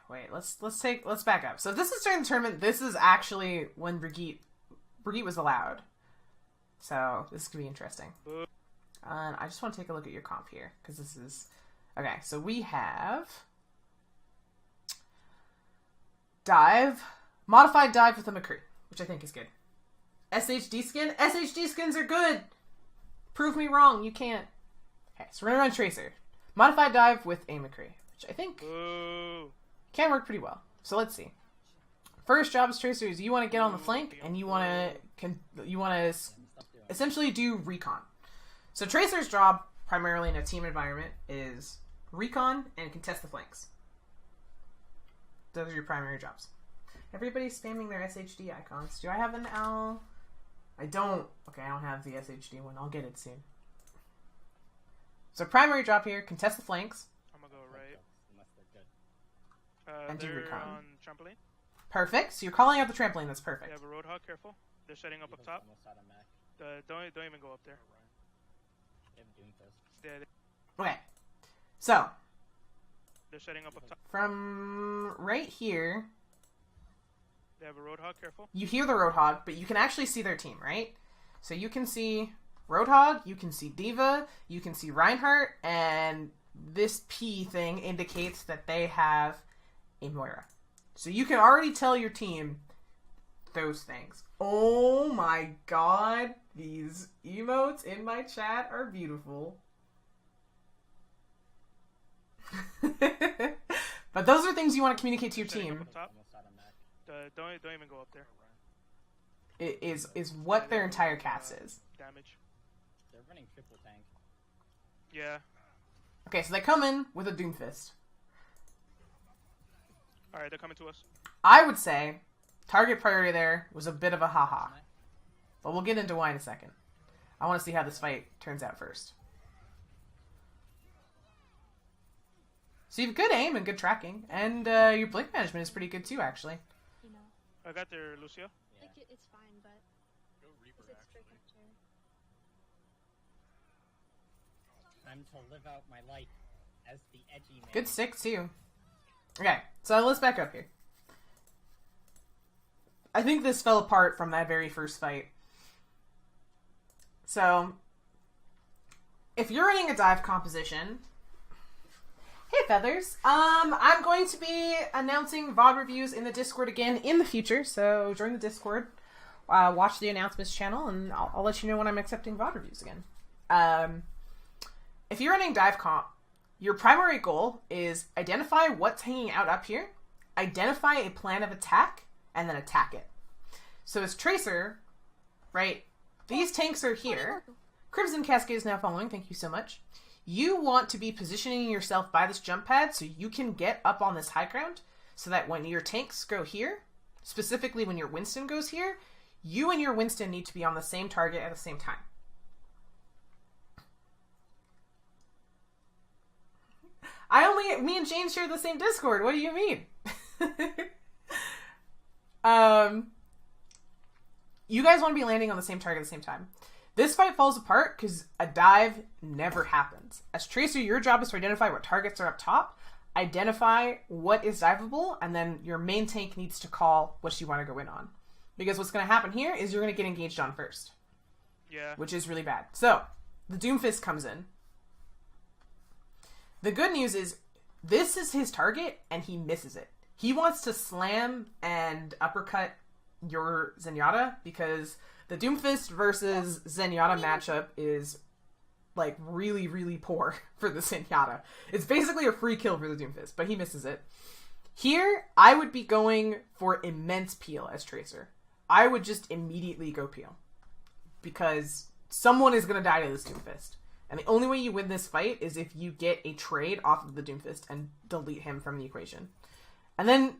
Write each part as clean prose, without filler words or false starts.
wait, let's back up. So if this is during the tournament, this is actually when Brigitte was allowed. So this could be interesting. And I just want to take a look at your comp here, because this is... Okay, so we have... Dive. Modified dive with a McCree, which I think is good. SHD skin? SHD skins are good! Prove me wrong, you can't. Okay, so we're gonna run Tracer. Modified dive with a McCree, which I think can work pretty well. So let's see. First job as Tracer is you want to get on the flank, and you want to essentially do recon. So Tracer's job, primarily in a team environment, is recon and contest the flanks. Those are your primary jobs. Everybody's spamming their SHD icons. Do I have an L? I don't. Okay, I don't have the SHD one. I'll get it soon. So primary job here, contest the flanks. I'm gonna go right. And do They're recon. on trampoline. Perfect. So you're calling out the trampoline. That's perfect. They have a roadhog. Careful. They're setting up top. Don't even go up there. Okay. So They're setting up top. from right here, They have a roadhog. Careful. you hear the Roadhog, but you can actually see their team, right? So you can see Roadhog, you can see Diva, you can see Reinhardt, and this P thing indicates that they have a Moira. So you can already tell your team those things. Oh my god, these emotes in my chat are beautiful. But those are things you want to communicate to your team. Don't even go up there. It is what their entire cast is. Damage. They're running triple tank. Yeah. Okay, so they come in with a Doomfist. Alright, they're coming to us. I would say target priority there was a bit of a haha. But we'll get into why in a second. I want to see how this fight turns out first. So you have good aim and good tracking, and your blink management is pretty good too, actually. You know, I got their Lucio. like it's fine, but it's straight capture. Time to live out my life as the edgy man. Good stick too. Okay, so let's back up here. I think this fell apart from that very first fight. So, if you're running a dive composition... Hey Feathers, I'm going to be announcing VOD reviews in the Discord again in the future, so join the Discord, watch the announcements channel, and I'll let you know when I'm accepting VOD reviews again. If you're running dive comp, your primary goal is identify what's hanging out up here, identify a plan of attack, and then attack it. So as Tracer, right, these tanks are here. Crimson Cascade is now following, thank you so much. You want to be positioning yourself by this jump pad so you can get up on this high ground so that when your tanks go here, specifically when your Winston goes here, you and your Winston need to be on the same target at the same time. Me and Jane share the same Discord. What do you mean? You guys want to be landing on the same target at the same time. This fight falls apart because a dive never happens. As Tracer, your job is to identify what targets are up top, identify what is diveable, and then your main tank needs to call what you want to go in on. Because what's going to happen here is you're going to get engaged on first. Yeah. Which is really bad. So, the Doomfist comes in. The good news is, this is his target, and he misses it. He wants to slam and uppercut your Zenyatta, because the Doomfist versus Zenyatta matchup is, like, really, really poor for the Zenyatta. It's basically a free kill for the Doomfist, but he misses it. Here, I would be going for immense peel as Tracer. I would just immediately go peel. Because someone is going to die to this Doomfist. And the only way you win this fight is if you get a trade off of the Doomfist and delete him from the equation. And then,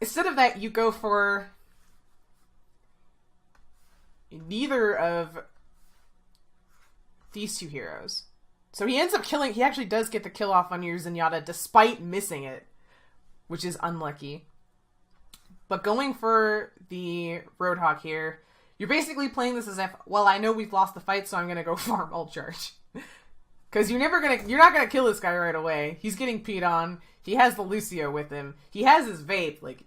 instead of that, you go for neither of these two heroes. So he ends up killing... He actually does get the kill off on your Zenyatta despite missing it, which is unlucky. But going for the Roadhog here, you're basically playing this as if, well, I know we've lost the fight, so I'm going to go farm ult charge. Because you're not gonna kill this guy right away. He's getting peed on. He has the Lucio with him. He has his vape. Like,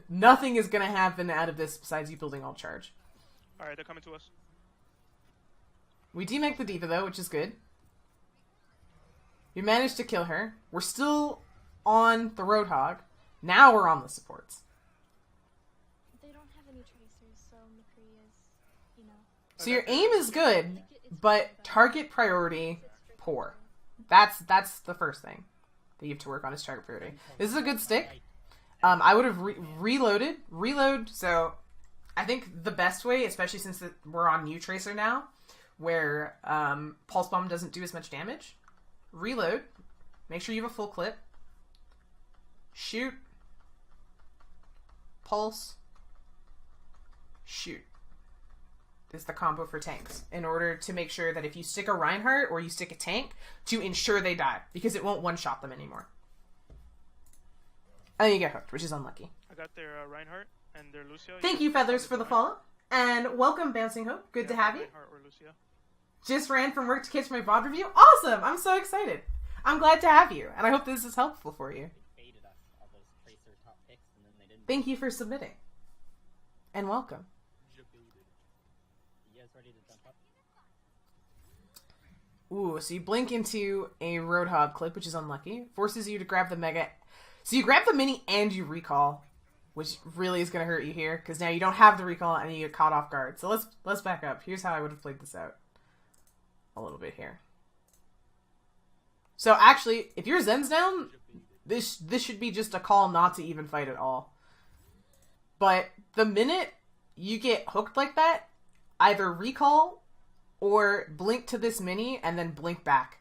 nothing is gonna happen out of this besides you building all charge. Alright, they're coming to us. We demech the diva though, which is good. We managed to kill her. We're still on the Roadhog. Now we're on the supports. They don't have any tracers, so McCree is, you know. So your aim is good, but target priority poor. That's the first thing that you have to work on is target priority. This is a good stick. I would have reload. So I think the best way, especially since we're on new tracer now, where pulse bomb doesn't do as much damage, reload. Make sure you have a full clip. Shoot. Pulse. Shoot. Is the combo for tanks in order to make sure that if you stick a Reinhardt or you stick a tank, to ensure they die, because it won't one-shot them anymore. And then you get hooked, which is unlucky. I got their Reinhardt and their Lucio. Thank you, Feathers, for the follow. And welcome, Bouncing Hope. Good to have you. Reinhardt or Lucio. Just ran from work to catch my VOD review. Awesome! I'm so excited. I'm glad to have you, and I hope this is helpful for you. Thank you for submitting. And welcome. Ooh, so you blink into a Roadhog clip, which is unlucky. Forces you to grab the Mega. So you grab the Mini and you recall, which really is going to hurt you here, because now you don't have the recall and you get caught off guard. So let's back up. Here's how I would have played this out. A little bit here. So actually, if your Zen's down, this should be just a call not to even fight at all. But the minute you get hooked like that, either recall or blink to this Mini and then blink back.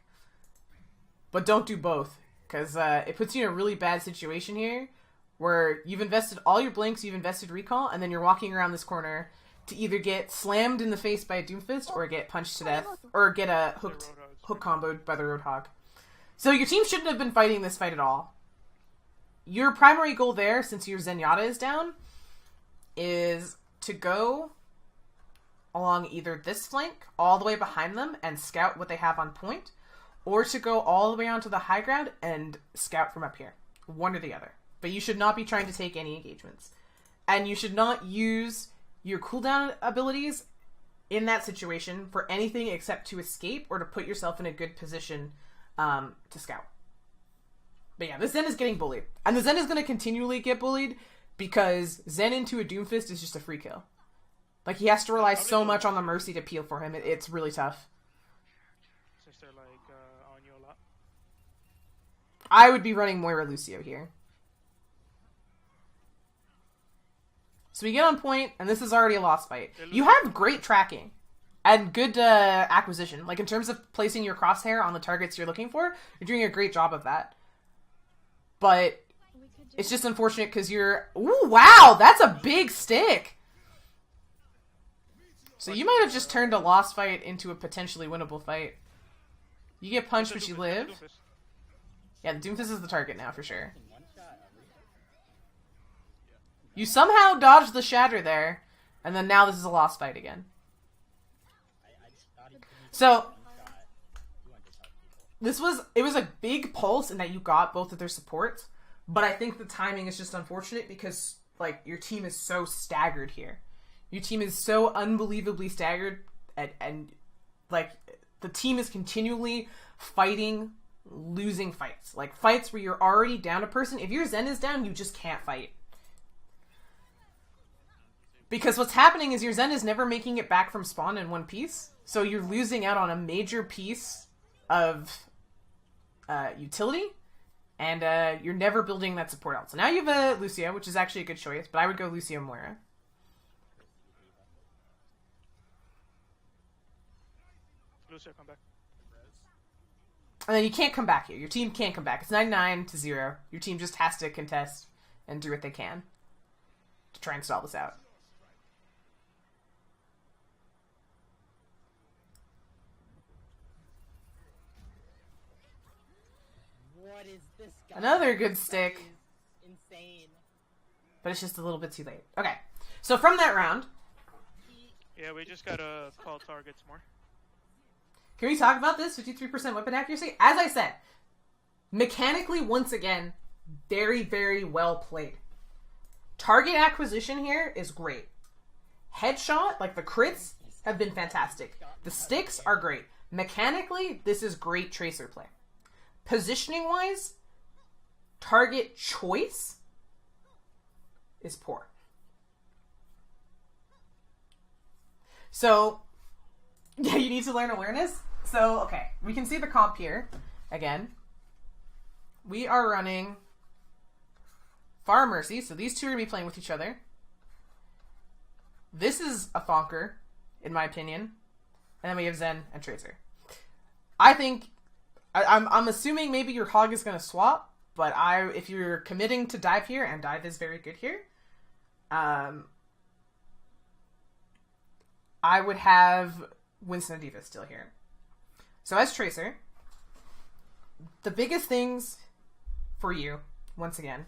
But don't do both, because it puts you in a really bad situation here, where you've invested all your blinks, you've invested recall, and then you're walking around this corner to either get slammed in the face by a Doomfist or get punched to death, or get a hook comboed by the Roadhog. So your team shouldn't have been fighting this fight at all. Your primary goal there, since your Zenyatta is down, is to go along either this flank, all the way behind them, and scout what they have on point, or to go all the way onto the high ground and scout from up here. One or the other. But you should not be trying to take any engagements. And you should not use your cooldown abilities in that situation for anything except to escape or to put yourself in a good position to scout. But yeah, the Zen is getting bullied. And the Zen is going to continually get bullied because Zen into a Doomfist is just a free kill. Like, he has to rely so much on the Mercy to peel for him. It's really tough. Since they're, like, on you a lot. I would be running Moira Lucio here. So we get on point, and this is already a lost fight. You have great tracking and good acquisition. Like, in terms of placing your crosshair on the targets you're looking for, you're doing a great job of that. But it's just unfortunate because you're... Ooh, wow! That's a big stick! So you might have just turned a lost fight into a potentially winnable fight. You get punched, but you live. Yeah, the Doomfist is the target now, for sure. You somehow dodged the shatter there, and then now this is a lost fight again. So, it was a big pulse in that you got both of their supports, but I think the timing is just unfortunate because, like, your team is so staggered here. Your team is so unbelievably staggered, and like, the team is continually fighting losing fights. Like, fights where you're already down a person. If your Zen is down, you just can't fight. Because what's happening is your Zen is never making it back from spawn in one piece, so you're losing out on a major piece of utility, and you're never building that support out. So now you have a Lucio, which is actually a good choice, but I would go Lucio Moira. Lucio, come back. And then you can't come back here. Your team can't come back. It's 99-0. Your team just has to contest and do what they can to try and stall this out. What is this guy? Another good stick. Insane. But it's just a little bit too late. Okay. So from that round... Yeah, we just gotta call targets more. Can we talk about this? 53% weapon accuracy? As I said, mechanically, once again, very, very well played. Target acquisition here is great. Headshot, like the crits, have been fantastic. The sticks are great. Mechanically, this is great Tracer play. Positioning-wise, target choice is poor. So, yeah, you need to learn awareness. So, okay, we can see the comp here. Again, we are running Pharah Mercy, so these two are going to be playing with each other. This is a thonker, in my opinion. And then we have Zen and Tracer. I think, I'm assuming maybe your hog is going to swap, but if you're committing to dive here, and dive is very good here, I would have Winston and Diva still here. So as Tracer, the biggest things for you, once again,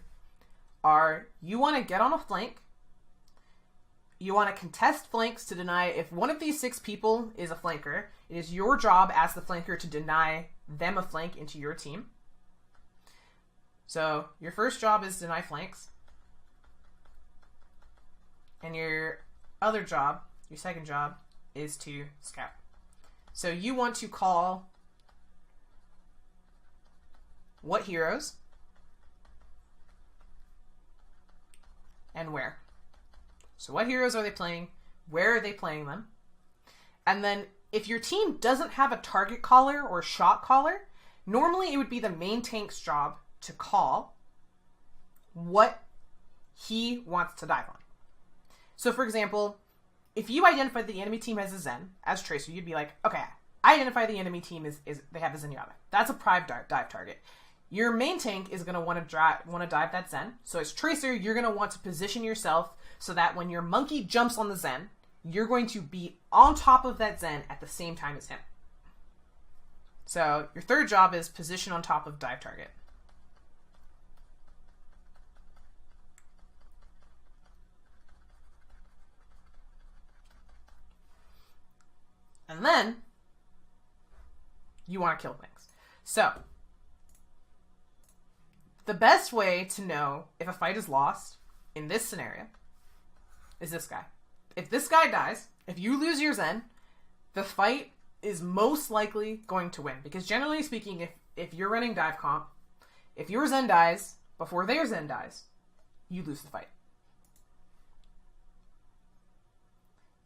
are you want to get on a flank, you want to contest flanks to deny, if one of these 6 people is a flanker, it is your job as the flanker to deny them a flank into your team. So your first job is deny flanks. And your other job, your second job, is to scout. So you want to call what heroes and where. So what heroes are they playing? Where are they playing them? And then if your team doesn't have a target caller or shot caller, normally it would be the main tank's job to call what he wants to dive on. So for example, if you identify the enemy team as a Zen, as Tracer, you'd be like, okay, I identify the enemy team is they have a Zenyatta. That's a prime dive target. Your main tank is going to want to dive that Zen. So as Tracer, you're going to want to position yourself so that when your monkey jumps on the Zen, you're going to be on top of that Zen at the same time as him. So your third job is position on top of dive target. And then you want to kill things. So the best way to know if a fight is lost in this scenario is this guy. If this guy dies, if you lose your Zen, the fight is most likely going to win. Because generally speaking, if you're running dive comp, if your Zen dies before their Zen dies, you lose the fight.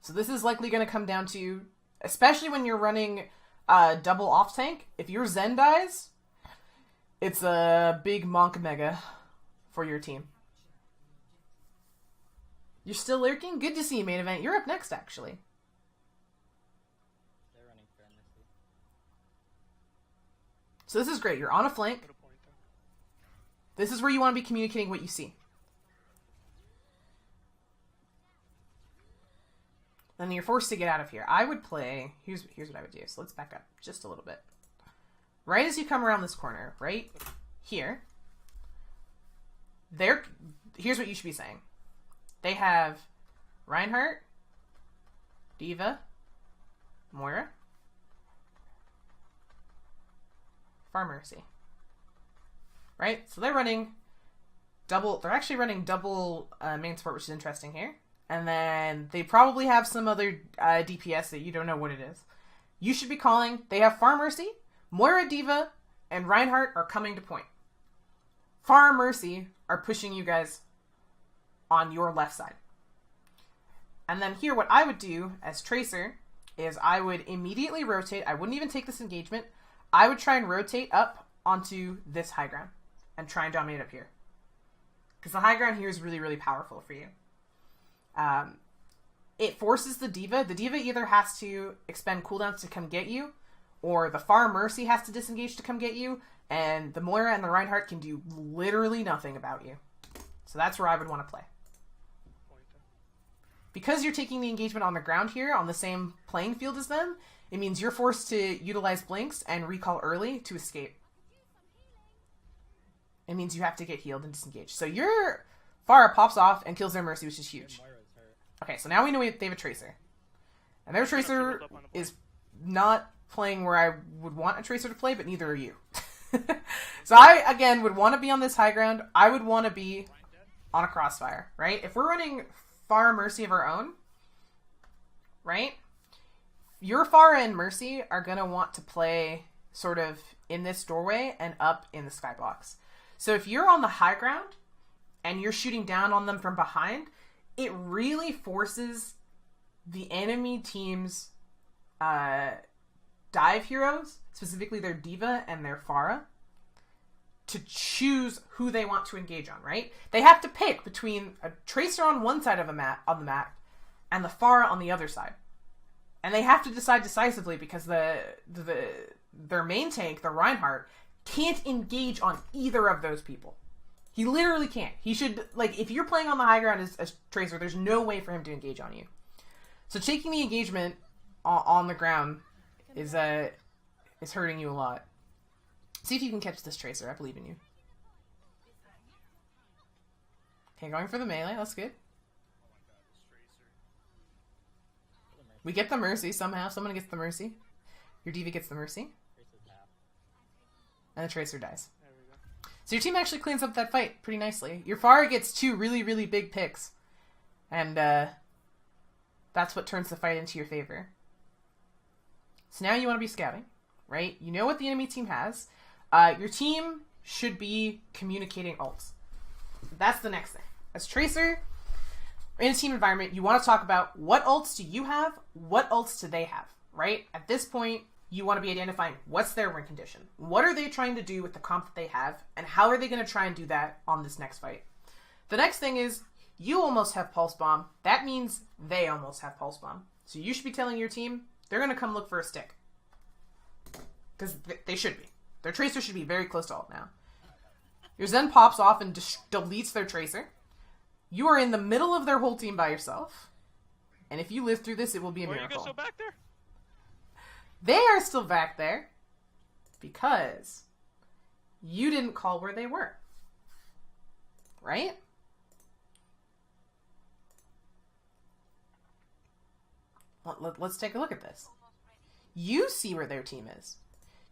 So this is likely going to come down to, especially when you're running double off tank, if your Zen dies, it's a big monk mega for your team. You're still lurking? Good to see you, main event. You're up next, actually. They're running fair Mercy. So this is great. You're on a flank. This is where you want to be communicating what you see. Then you're forced to get out of here. I would play... Here's what I would do. So let's back up just a little bit. Right as you come around this corner, right here, here's what you should be saying. They have Reinhardt, Diva, Moira, Pharah Mercy. Right? So they're running double... They're actually running double main support, which is interesting here. And then they probably have some other DPS that you don't know what it is. You should be calling... They have Pharah Mercy, Moira, Diva, and Reinhardt are coming to point. Pharah Mercy are pushing you guys on your left side. And then here, what I would do as Tracer is I would immediately rotate. I wouldn't even take this engagement. I would try and rotate up onto this high ground and try and dominate up here. Because the high ground here is really, really powerful for you. It forces the Diva. The Diva either has to expend cooldowns to come get you, or the Pharah Mercy has to disengage to come get you, and the Moira and the Reinhardt can do literally nothing about you. So that's where I would want to play. Because you're taking the engagement on the ground here, on the same playing field as them, it means you're forced to utilize blinks and recall early to escape. It means you have to get healed and disengage. So your Pharah pops off and kills their Mercy, which is huge. Okay, so now we know they have a Tracer. And their Tracer is not playing where I would want a tracer to play, but neither are you. So I, again, would want to be on this high ground. I would want to be on a crossfire, right? If we're running Pharah Mercy of our own, right? Your Pharah and Mercy are going to want to play sort of in this doorway and up in the skybox. So if you're on the high ground and you're shooting down on them from behind, it really forces the enemy team's dive heroes, specifically their D.Va and their Pharah, to choose who they want to engage on, right? They have to pick between a tracer on one side of the map and the Pharah on the other side. And they have to decide decisively because their main tank, the Reinhardt, can't engage on either of those people. He literally can't. He should, like, if you're playing on the high ground as tracer, there's no way for him to engage on you. So taking the engagement on the ground is hurting you a lot. See if you can catch this tracer. I believe in you. Okay, going for the melee. That's good. We get the Mercy somehow. Someone gets the Mercy. Your D.Va gets the Mercy. And the tracer dies. There we go. So your team actually cleans up that fight pretty nicely. Your Pharah gets 2 really, really big picks. And that's what turns the fight into your favor. So now you want to be scouting, right? You know what the enemy team has. Your team should be communicating ults. That's the next thing. As tracer, in a team environment, you want to talk about what ults do you have, what ults do they have, right? At this point, you want to be identifying what's their win condition. What are they trying to do with the comp that they have, and how are they going to try and do that on this next fight? The next thing is, you almost have Pulse Bomb. That means they almost have Pulse Bomb. So you should be telling your team, they're going to come look for a stick. Because they should be. Their tracer should be very close to ult now. Your Zen pops off and deletes their tracer. You are in the middle of their whole team by yourself. And if you live through this, it will be a miracle. Where you go so back there? They are still back there because you didn't call where they were. Right? Let's take a look at this. You see where their team is.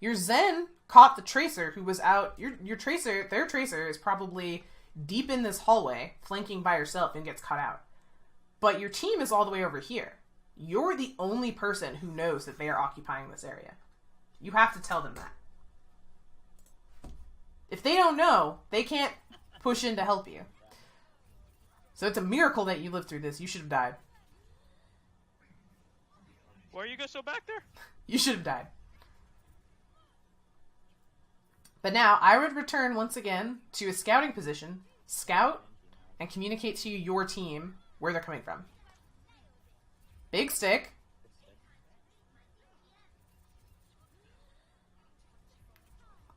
Your Zen caught the tracer who was out. Your tracer, their tracer is probably deep in this hallway, flanking by herself and gets caught out. But your team is all the way over here. You're the only person who knows that they are occupying this area. You have to tell them that. If they don't know, they can't push in to help you. So it's a miracle that you lived through this. You should have died. Where you go so back there? You should have died. But now, I would return once again to a scouting position, scout, and communicate to your team where they're coming from. Big stick.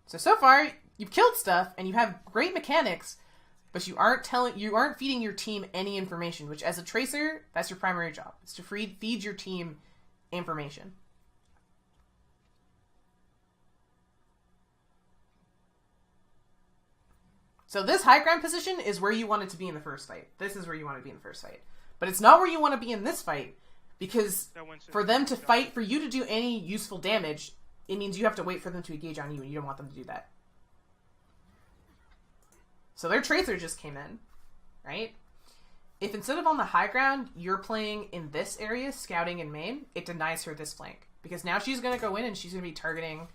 So far, you've killed stuff, and you have great mechanics, but you aren't feeding your team any information, which as a tracer, that's your primary job, is to feed your team information. So this high ground position is where you wanted to be in the first fight. This is where you want to be in the first fight. But it's not where you want to be in this fight, because for them to fight, for you to do any useful damage, it means you have to wait for them to engage on you, and you don't want them to do that. So their tracer just came in, right? If instead of on the high ground, you're playing in this area, scouting in main, it denies her this flank. Because now she's going to go in and she's going to be targeting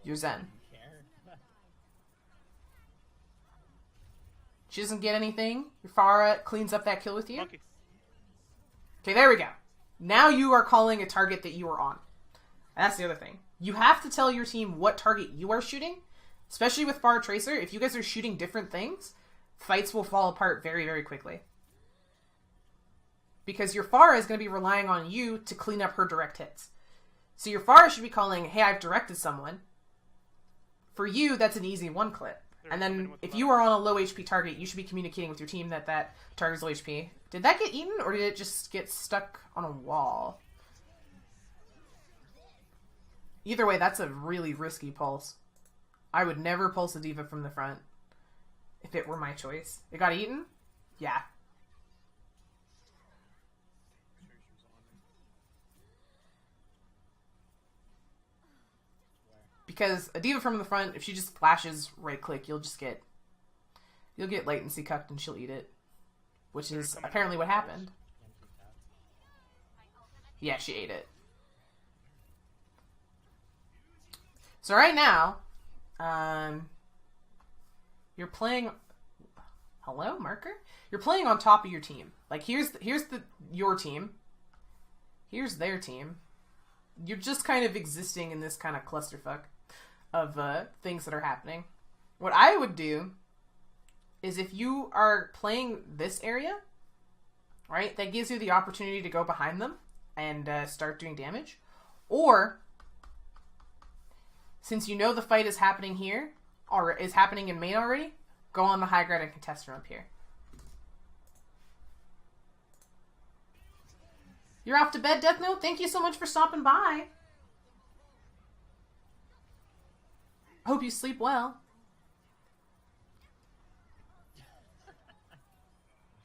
your Zen. She doesn't get anything. Your Pharah cleans up that kill with you. Monkey. Okay, there we go. Now you are calling a target that you are on. And that's the other thing. You have to tell your team what target you are shooting. Especially with Pharah Tracer. If you guys are shooting different things, fights will fall apart very, very quickly. Because your Pharah is going to be relying on you to clean up her direct hits. So your Pharah should be calling, hey, I've directed someone. For you, that's an easy one clip. And then if you are on a low HP target, you should be communicating with your team that that target's low HP. Did that get eaten, or did it just get stuck on a wall? Either way, that's a really risky pulse. I would never pulse a D.Va from the front if it were my choice. It got eaten? Yeah. because a diva from the front, if she just flashes right click, you'll get latency cucked and she'll eat it, which is apparently what happened. Yeah, she ate it. So right now, you're playing. Hello, marker. You're playing on top of your team. Like here's your team. Here's their team. You're just kind of existing in this kind of clusterfuck of things that are happening. What I would do is if you are playing this area, right, that gives you the opportunity to go behind them and start doing damage. Or, since you know the fight is happening here, or is happening in main already, go on the high ground and contest from up here. You're off to bed, Death Note? Thank you so much for stopping by. Hope you sleep well.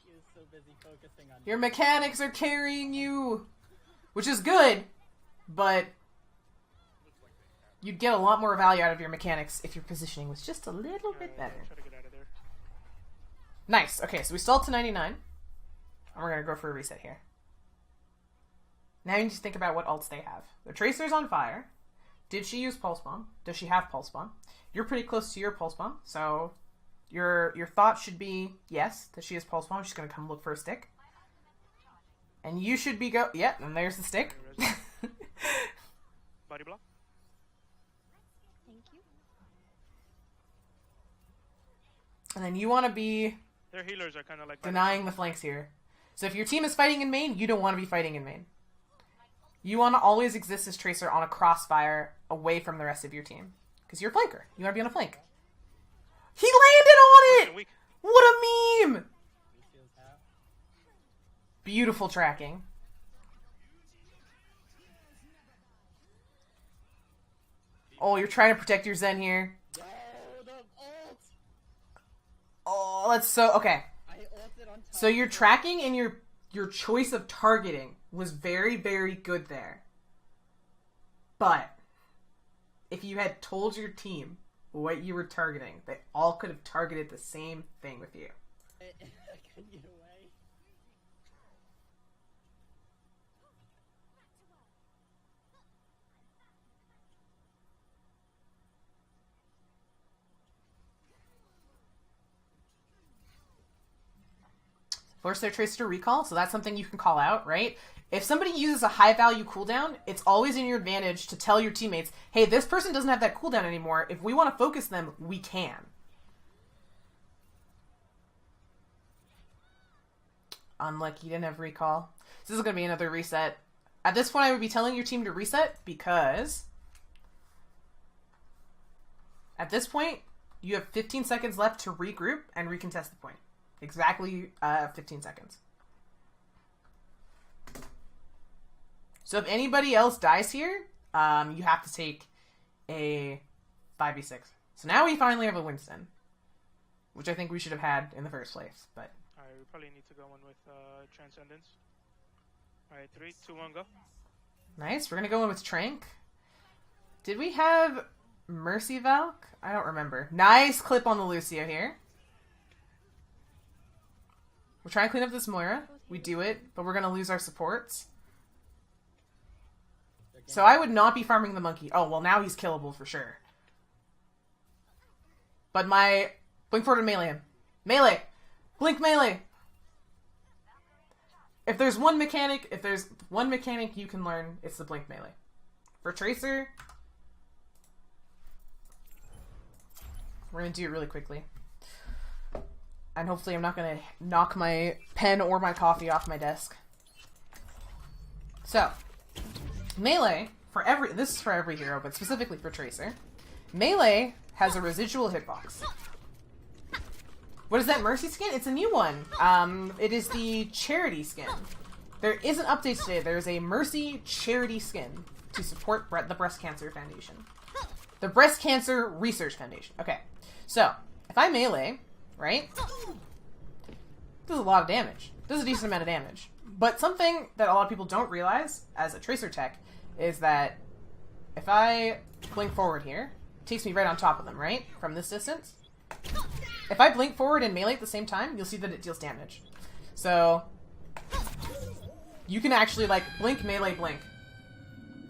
She is so busy focusing on Your mechanics are carrying you, which is good, but you'd get a lot more value out of your mechanics if your positioning was just a little bit better. Try to get out of there. Nice. Okay, so we stalled to 99. And we're going to go for a reset here. Now you need to think about what ults they have. The Tracer's on fire. Did she use Pulse Bomb? Does she have Pulse Bomb? You're pretty close to your Pulse Bomb, so your thought should be yes, that she has Pulse Bomb. She's going to come look for a stick. And you should be yeah, and there's the stick. Body block. Thank you. And then you want to be Their healers are kind of like denying the flanks here. So if your team is fighting in main, you don't want to be fighting in main. You want to always exist as Tracer on a crossfire away from the rest of your team. Because you're a flanker. You want to be on a flank. He landed on it! Weak. What a meme! Beautiful tracking. Oh, you're trying to protect your Zen here. Oh, that's so... Okay. So your tracking and your choice of targeting was very, very good there. But if you had told your team what you were targeting, they all could have targeted the same thing with you. I couldn't get away. Force their Tracer to recall, so that's something you can call out, right? If somebody uses a high value cooldown, it's always in your advantage to tell your teammates, hey, this person doesn't have that cooldown anymore. If we want to focus them, we can. Unlucky, didn't have recall. This is going to be another reset. At this point, I would be telling your team to reset because at this point, you have 15 seconds left to regroup and recontest the point. Exactly 15 seconds. So if anybody else dies here, you have to take a 5v6. So now we finally have a Winston, which I think we should have had in the first place. But Alright, we probably need to go in with Transcendence. Alright, 3, 2, 1, go. Nice. We're going to go in with Trank. Did we have Mercy Valk? I don't remember. Nice clip on the Lucio here. We're trying to clean up this Moira. We do it, but we're going to lose our supports. So I would not be farming the monkey. Oh, well, now he's killable for sure. But my... Blink forward and melee him. Melee! Blink melee! If there's one mechanic you can learn, it's the blink melee. For Tracer, we're going to do it really quickly. And hopefully I'm not going to knock my pen or my coffee off my desk. So, melee, this is for every hero, but specifically for Tracer. Melee has a residual hitbox. What is that Mercy skin? It's a new one. It is the Charity skin. There is an update today. There's a Mercy Charity skin to support the Breast Cancer Foundation. The Breast Cancer Research Foundation. Okay, so, if I melee... right? Does a lot of damage. Does a decent amount of damage. But something that a lot of people don't realize as a Tracer tech is that if I blink forward here, takes me right on top of them, right? From this distance. If I blink forward and melee at the same time, you'll see that it deals damage. So, you can actually, like, blink, melee, blink.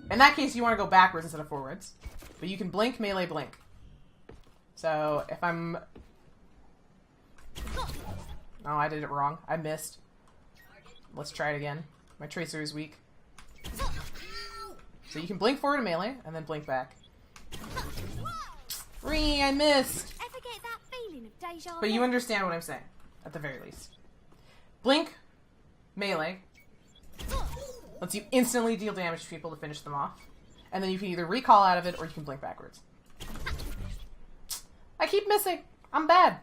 In that case, you want to go backwards instead of forwards. But you can blink, melee, blink. So, if I'm... Oh, I did it wrong. I missed. Let's try it again. My tracer is weak. So you can blink forward to melee, and then blink back. Free, I missed! Ever get that feeling of deja But you understand what I'm saying, at the very least. Blink, melee, lets you instantly deal damage to people to finish them off. And then you can either recall out of it, or you can blink backwards. I keep missing! I'm bad!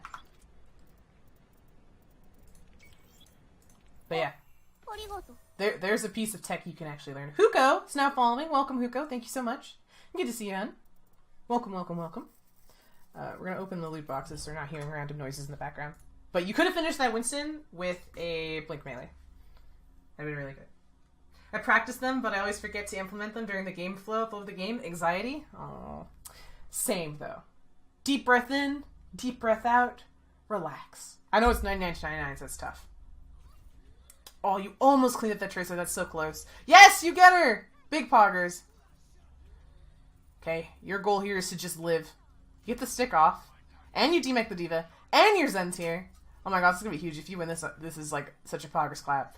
But yeah. There's a piece of tech you can actually learn. Huko is now following. Welcome, Huko. Thank you so much. Good to see you, hon. Welcome, welcome, welcome. We're going to open the loot boxes so we're not hearing random noises in the background. But you could have finished that Winston with a blink melee. That'd be really good. I practice them, but I always forget to implement them during the game flow of the game. Anxiety. Oh, same, though. Deep breath in, deep breath out, relax. I know it's 99 to 99, so it's tough. Oh, you almost cleaned up that tracer. That's so close. Yes, you get her! Big poggers. Okay, your goal here is to just live. You get the stick off, and you demech the diva, and your Zen's here. Oh my god, this is gonna be huge. If you win this, this is like such a poggers clap.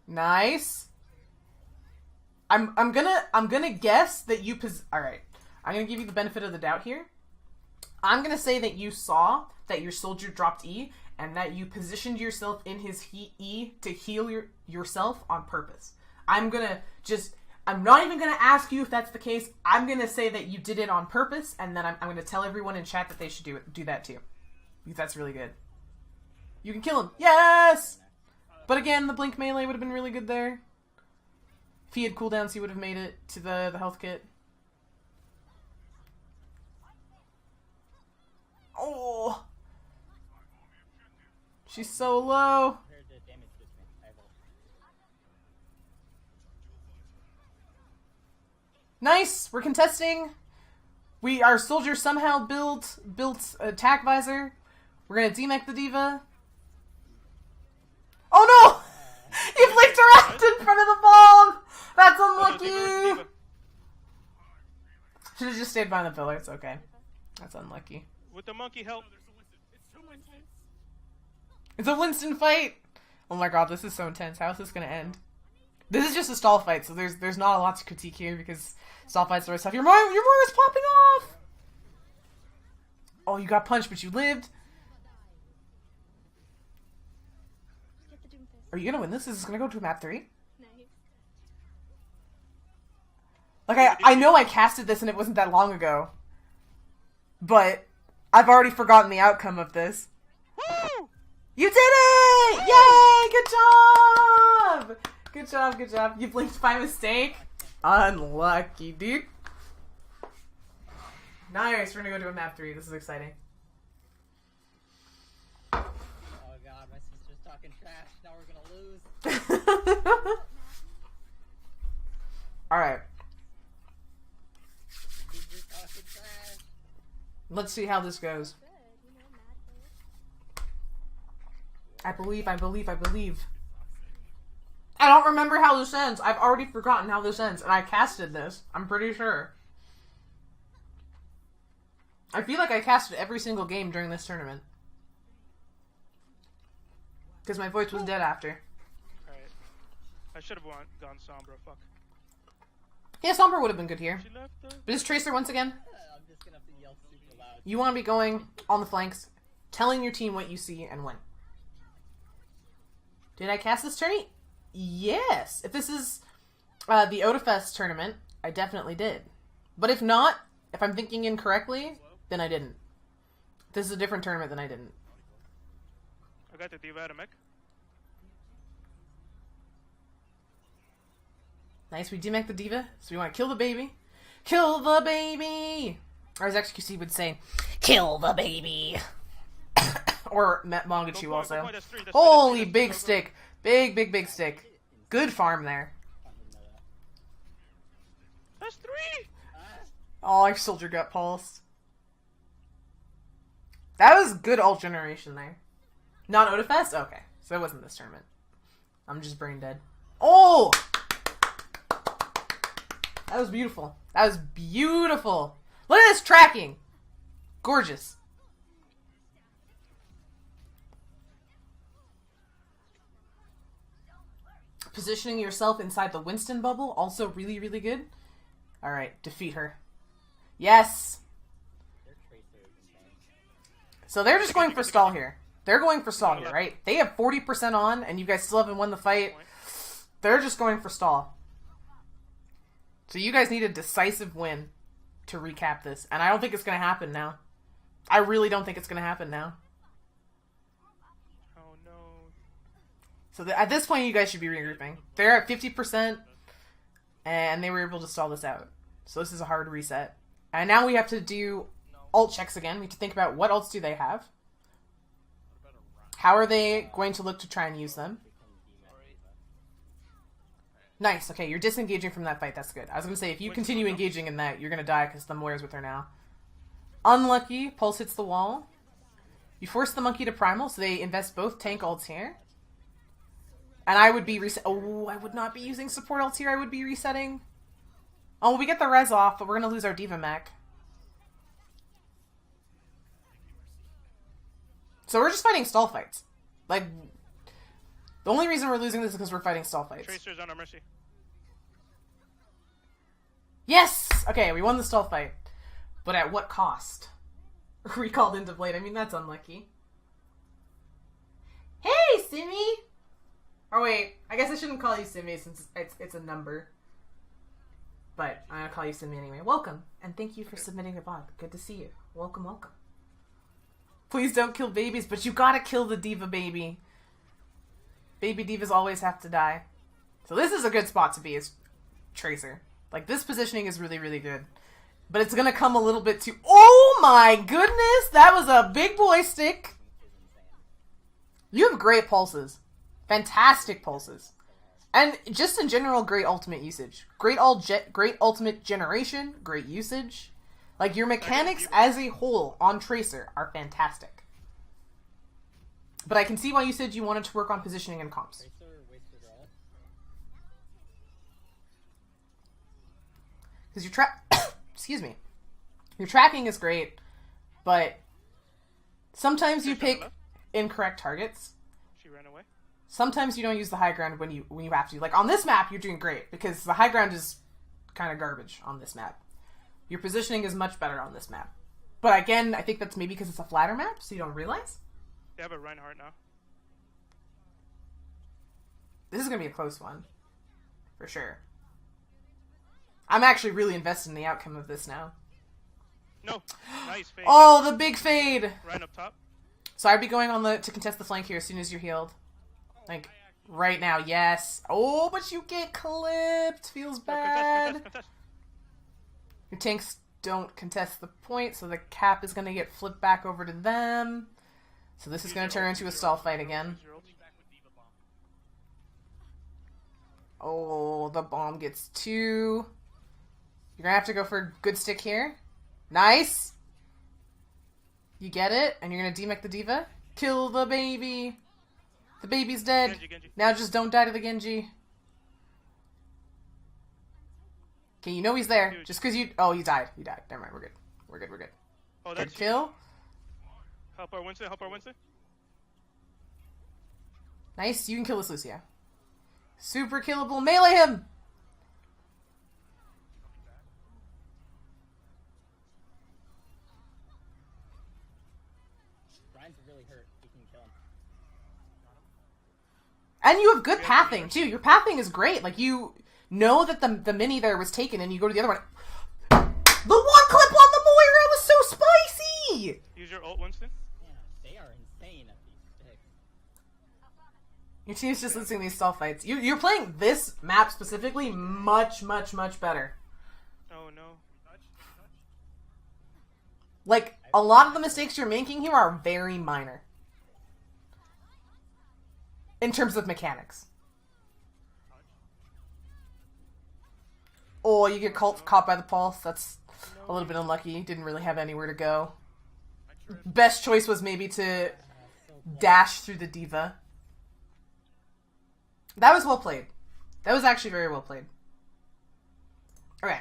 Nice. I'm gonna guess that you Alright. I'm gonna give you the benefit of the doubt here. I'm gonna say that you saw that your soldier dropped E, and that you positioned yourself in his E to heal yourself on purpose. I'm not even gonna ask you if that's the case. I'm gonna say that you did it on purpose, and then I'm gonna tell everyone in chat that they should do that too. Because that's really good. You can kill him. Yes! But again, the blink melee would have been really good there. If he had cooldowns, he would have made it to the health kit. Oh! She's so low. Nice! We're contesting. Our soldier somehow built attack visor. We're gonna demech the diva. Oh no! You blinked around in front of the bomb! That's unlucky! Should have just stayed behind the pillar. It's okay. That's unlucky. With the monkey help. It's a Winston fight! Oh my god, this is so intense. How is this gonna end? This is just a stall fight, so there's not a lot to critique here because stall fights are tough. Your Moira's popping off! Oh, you got punched, but you lived. Are you gonna win this? Is this gonna go to map 3? Like, I know I casted this and it wasn't that long ago. But I've already forgotten the outcome of this. Woo! You did it! Yay! Good job! Good job, good job. You blinked by mistake. Unlucky, dude. Nice, we're gonna go to a map 3. This is exciting. Oh god, my sister's talking trash. Now we're gonna lose. Alright. Sister's talking trash. Let's see how this goes. I believe. I don't remember how this ends. I've already forgotten how this ends, and I casted this. I'm pretty sure. I feel like I casted every single game during this tournament. Because my voice was dead after. Alright. I should have gone Sombra, fuck. Yeah, Sombra would have been good here. She left her. But it's Tracer once again. I'm just gonna have to yell super loud. You want to be going on the flanks, telling your team what you see and when. Did I cast this tourney? Yes. If this is the Otafest tournament, I definitely did. But if not, if I'm thinking incorrectly, then I didn't. If this is a different tournament, then I didn't. I got the diva out of mech. Nice, we demech the diva, so we want to kill the baby. Kill the baby! Or as XQC would say, kill the baby! Or Mongachu also. Holy big stick. Big stick. Good farm there. That's 3! Oh, I soldier gut pulse. That was good ult generation there. Not Odafest? Okay. So it wasn't this tournament. I'm just brain dead. Oh! That was beautiful. That was beautiful. Look at this tracking. Gorgeous. Positioning yourself inside the Winston bubble, also really, really good. Alright, defeat her. Yes! So they're just going for stall here. They're going for stall here, right? They have 40% on, and you guys still haven't won the fight. They're just going for stall. So you guys need a decisive win to recap this. And I don't think it's going to happen now. I really don't think it's going to happen now. Oh no. So at this point, you guys should be regrouping. They're at 50%, and they were able to stall this out. So this is a hard reset. And now we have to do ult checks again. We have to think about what ults do they have. How are they going to look to try and use them? Nice. Okay, you're disengaging from that fight. That's good. I was going to say, if you continue engaging in that, you're going to die because the Moira's with her now. Unlucky. Pulse hits the wall. You force the monkey to primal, so they invest both tank ults here. And I would be oh, I would not be using support ults here. I would be resetting. Oh, we get the res off, but we're going to lose our Diva mech. So we're just fighting stall fights. Like, the only reason we're losing this is because we're fighting stall fights. Tracer's on our mercy. Yes! Okay, we won the stall fight. But at what cost? Recalled into Blade. I mean, that's unlucky. Hey, Simmy! Oh, wait. I guess I shouldn't call you Simmy since it's a number. But I'm going to call you Simmy anyway. Welcome, and thank you for submitting the VOD. Good to see you. Welcome, welcome. Please don't kill babies, but you gotta kill the Diva baby. Baby Divas always have to die. So this is a good spot to be as Tracer. Like, this positioning is really, really good. But it's gonna come a little bit too... Oh my goodness! That was a big boy stick! You have great pulses. Fantastic pulses. And just in general, great ultimate usage. Great ultimate generation, great usage. Like, your mechanics as a whole on Tracer are fantastic. But I can see why you said you wanted to work on positioning and comps. Because your excuse me. Your tracking is great, but sometimes you pick incorrect targets. She ran away. Sometimes you don't use the high ground when you have to. Like, on this map, you're doing great, because the high ground is kind of garbage on this map. Your positioning is much better on this map. But again, I think that's maybe because it's a flatter map, so you don't realize. They have a Reinhardt now. This is going to be a close one. For sure. I'm actually really invested in the outcome of this now. No. Nice fade. Oh, the big fade! Right up top. So I'd be going on to contest the flank here as soon as you're healed. Like, right now, yes. Oh, but you get clipped! Feels bad. Contest. Your tanks don't contest the point, so the cap is going to get flipped back over to them. So this is going to turn into a stall fight again. Oh, the bomb gets 2. You're going to have to go for a good stick here. Nice! You get it, and you're going to demech the Diva. Kill the baby! The baby's dead. Genji. Now just don't die to the Genji. Okay, you know he's there. Dude. Just because you... Oh, you died. You died. Never mind. We're good. We're good. We're good. Oh, Good that's kill. Help our Winston. Help our Winston. Nice. You can kill this Lucio. Super killable. Melee him! Ryan's really hurt. You can kill him. And you have good pathing, too. Your pathing is great. Like, you know that the mini there was taken, and you go to the other one. The one clip on the Moira was so spicy! Use your ult, Winston. Yeah, they are insane at these sticks. Your team's just losing these stall fights. You're playing this map specifically much, much, much better. Oh no. Like, a lot of the mistakes you're making here are very minor. In terms of mechanics. Oh, you get caught by the pulse. That's a little bit unlucky. Didn't really have anywhere to go. Best choice was maybe to dash through the diva. That was well played. That was actually very well played. Okay.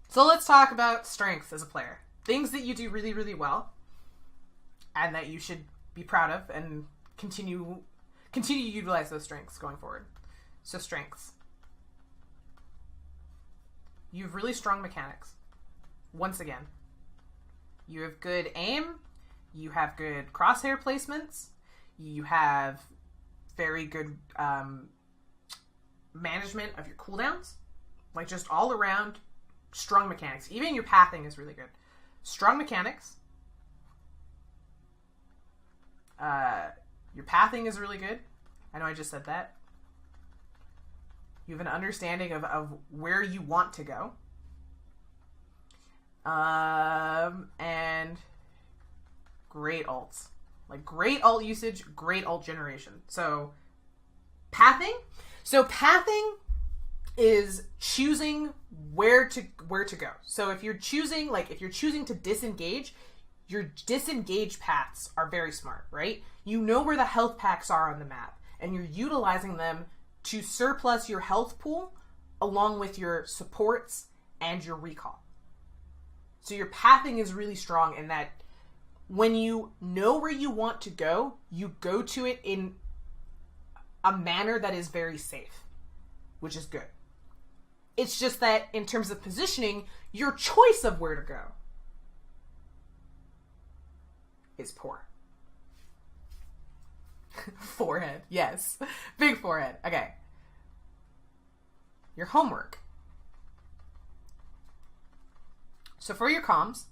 So let's talk about strengths as a player. Things that you do really, really well. And that you should be proud of and continue to utilize those strengths going forward. So strengths. You have really strong mechanics. Once again. You have good aim. You have good crosshair placements. You have very good management of your cooldowns. Like, just all around strong mechanics. Even your pathing is really good. Strong mechanics. Your pathing is really good. I know I just said that. You have an understanding of where you want to go. And great ults. Like, great ult usage, great ult generation. So, pathing. So, pathing is choosing where to go. So, if you're choosing to disengage, your disengage paths are very smart, right? You know where the health packs are on the map, and you're utilizing them to surplus your health pool along with your supports and your recall. So your pathing is really strong in that when you know where you want to go, you go to it in a manner that is very safe, which is good. It's just that in terms of positioning, your choice of where to go is poor. Forehead, yes. Big forehead. Okay. Your homework. So for your comms,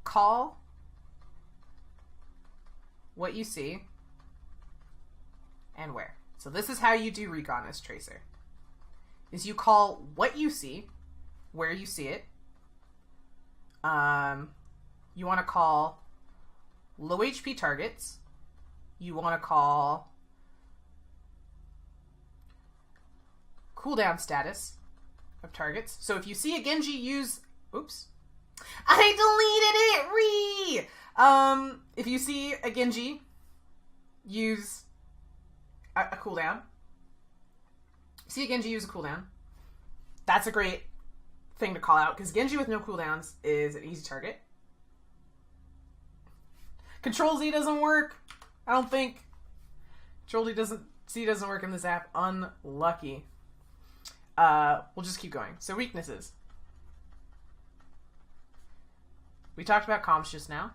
call what you see and where. So this is how you do recon as Tracer. Is you call what you see, where you see it. You want to call low HP targets. You want to call cooldown status of targets. So if you see a Genji use... Oops. I deleted it! If you see a Genji use a cooldown. See a Genji use a cooldown. That's a great thing to call out, because Genji with no cooldowns is an easy target. Control Z doesn't work. I don't think. Control Z doesn't work in this app. Unlucky. We'll just keep going. So weaknesses. We talked about comms just now.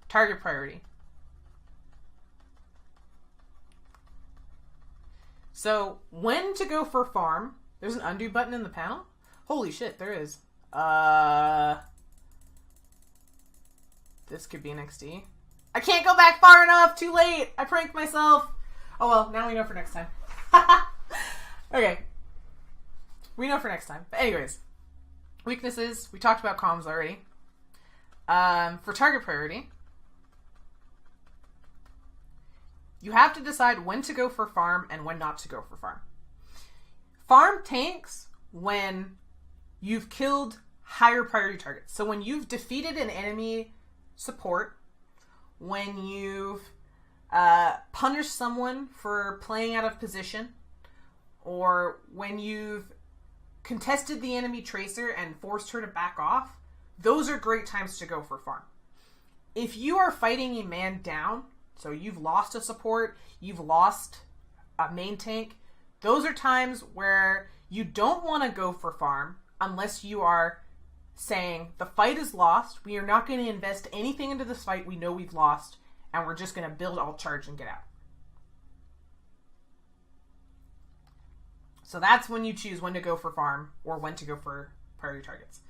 Target priority. So when to go for farm, there's an undo button in the panel. Holy shit, there is. This could be an XD. I can't go back far enough! Too late! I pranked myself! Oh well, now we know for next time. Okay. We know for next time. But anyways. Weaknesses. We talked about comms already. For target priority, you have to decide when to go for farm and when not to go for farm. Farm tanks when you've killed higher priority targets. So when you've defeated an enemy support, when you've punished someone for playing out of position, or when you've contested the enemy Tracer and forced her to back off, those are great times to go for farm. If you are fighting a man down, so you've lost a support, you've lost a main tank, those are times where you don't want to go for farm unless you are saying, the fight is lost, we are not going to invest anything into this fight, we know we've lost, and we're just going to build alt charge and get out. So that's when you choose when to go for farm or when to go for priority targets.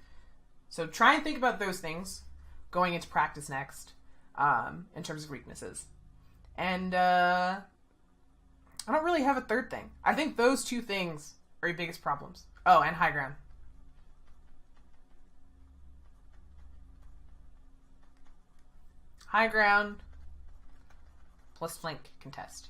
So try and think about those things going into practice next, in terms of weaknesses. And I don't really have a third thing. I think those two things are your biggest problems. Oh, and high ground. High ground plus flank contest.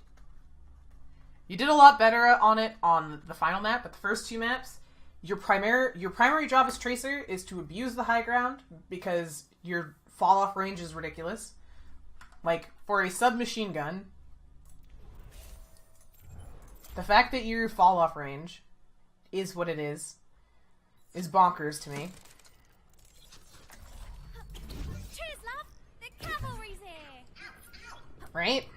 You did a lot better on it on the final map, but the first 2 maps, your primary job as Tracer is to abuse the high ground because your fall-off range is ridiculous. Like, for a submachine gun, the fact that your fall-off range is what it is bonkers to me. Cheers, love! The cavalry's here! Right?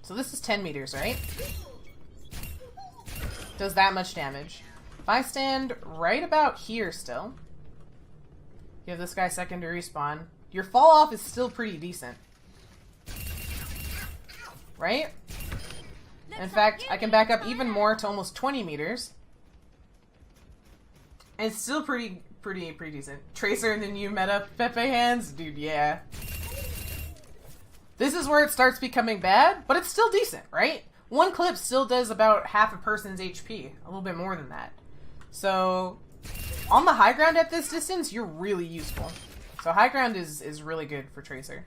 So this is 10 meters, right? Does that much damage. If I stand right about here still, give this guy a second to respawn, your fall off is still pretty decent. Right? In fact, I can back up even more to almost 20 meters. And it's still pretty decent. Tracer and the new meta Pepe hands? Dude, yeah. This is where it starts becoming bad, but it's still decent, right? One clip still does about half a person's HP. A little bit more than that. So, on the high ground at this distance, you're really useful. So high ground is really good for Tracer.